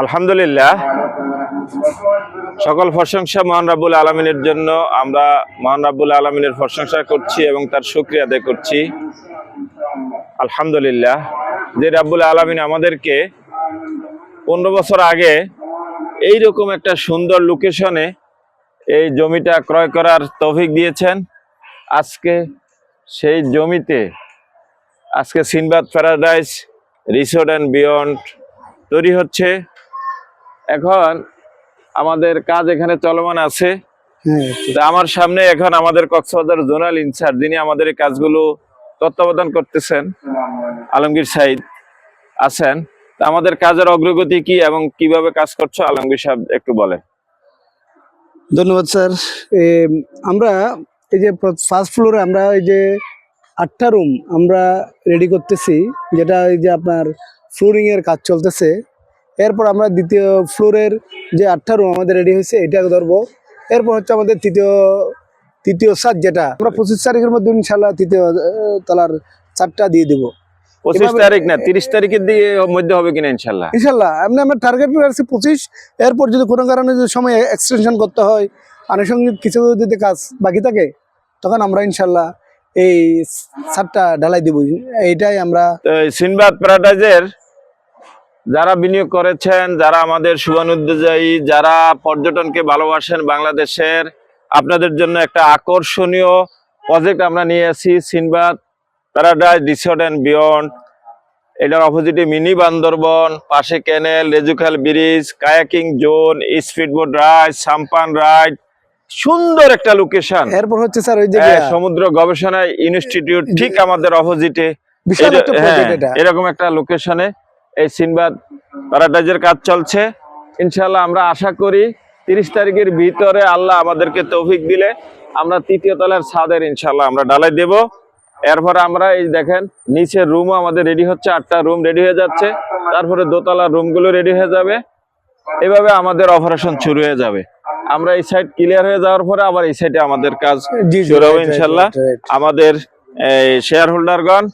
আলহামদুলিল্লাহ, সকল প্রশংসা মহান রাব্বুল আলামিনের জন্য। আমরা মহান রাব্বুল আলামিনের প্রশংসা করছি এবং তার শুকরিয়া আদায় করছি। আলহামদুলিল্লাহ, যে রাব্বুল আলামিন আমাদেরকে 15 বছর আগে এইরকম একটা সুন্দর লোকেশনে এই জমিটা ক্রয় করার তৌফিক দিয়েছেন। আজকে সেই জমিতে আজকে Sinbad paradise resort and beyond তৈরি হচ্ছে। এখন আমাদের কাজ এখানে চলমান আছে। আমার সামনে এখন আমাদের কক্সবাজার জোনাল ইনচার্জ, যিনি আমাদের এই কাজগুলো তত্ত্বাবধান করতেছেন, আলমগীর সাইদ আছেন। তা আমাদের কাজের অগ্রগতি কি এবং কিভাবে কাজ করছো, আলমগীর সাহেব একটু বলেন। ধন্যবাদ স্যার। আমরা এই যে ফার্স্ট ফ্লোরে আমরা এই যে 8টা রুম আমরা রেডি করতেছি, যেটা এই যে আপনার ফ্লোরিং এর কাজ চলতেছে। এরপর আমরা দ্বিতীয় ফ্লোরের যে 8টা রুম আমাদের রেডি হয়েছে এটা ধরবো। এরপর হচ্ছে আমাদের তৃতীয় ছাদ, যেটা আমরা 25 তারিখের মধ্যে ইনশাল্লাহ তৃতীয় তলার ছাদটা দিয়ে দেবো। 25 তারিখ না 30 তারিখের দিকে মধ্যে হবে কিনা ইনশাল্লাহ? ইনশাল্লাহ আমরা টার্গেট রাখছি 25। এরপর যদি কোনো কারণে যদি সময় এক্সটেনশন করতে হয়, আনুষঙ্গিক কিছু যদি কাজ বাকি থাকে, তখন আমরা ইনশাল্লাহ এই ছাদটা ঢালাই দিব। এইটাই আমরা সিনবাদ প্যারাডাইজের যারা বিনিয়োগ করেছেন, যারা আমাদের শুভানুদ্দেশী, যারা পর্যটনকে ভালোবাসেন বাংলাদেশের, আপনাদের জন্য একটা আকর্ষণীয় প্রজেক্ট আমরা নিয়ে আসি, Sinbad paradise resort and beyond. এটার অপোজিটে মিনি বান্দরবন, পাশে canal, Rezukhal bridge, kayaking zone, speedboat ride, সাম্পান রাইড, সুন্দর একটা লোকেশন। এরপর হচ্ছে স্যার ওই যে সমুদ্র গবেষণা ইনস্টিটিউট ঠিক আমাদের অপোজিটে এরকম একটা লোকেশনে এই সিনবাদ প্যারাডাইজের কাজ চলছে। ইনশাআল্লাহ আমরা আশা করি 30 তারিখের ভিতরে আল্লাহ আমাদেরকে তৌফিক দিলে আমরা তৃতীয় তলার ছাদের ইনশাআল্লাহ আমরা ঢালাই দেব। এরপর আমরা এই দেখেন নিচের রুমও আমাদের রেডি হচ্ছে, 8টা রুম রেডি হয়ে যাচ্ছে। তারপরে দোতলার রুমগুলো রেডি হয়ে যাবে। এভাবে আমাদের অপারেশন শুরু হয়ে যাবে। আমরা এই সাইড ক্লিয়ার হয়ে যাওয়ার পরে আবার এই সাইডে আমাদের কাজ শুরু হবে ইনশাআল্লাহ। আমাদের শেয়ার হোল্ডারগণ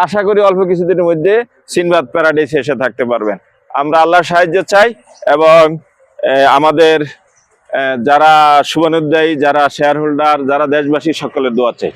আশা করি অল্প কিছুদিনের মধ্যে সিনবাদ প্যারাডাইসে এসে থাকতে পারবেন। আমরা আল্লাহর সাহায্য চাই এবং আমাদের যারা শুভানুদ্দায়ী, যারা শেয়ার হোল্ডার, যারা দেশবাসী, সকলের দোয়া চাই।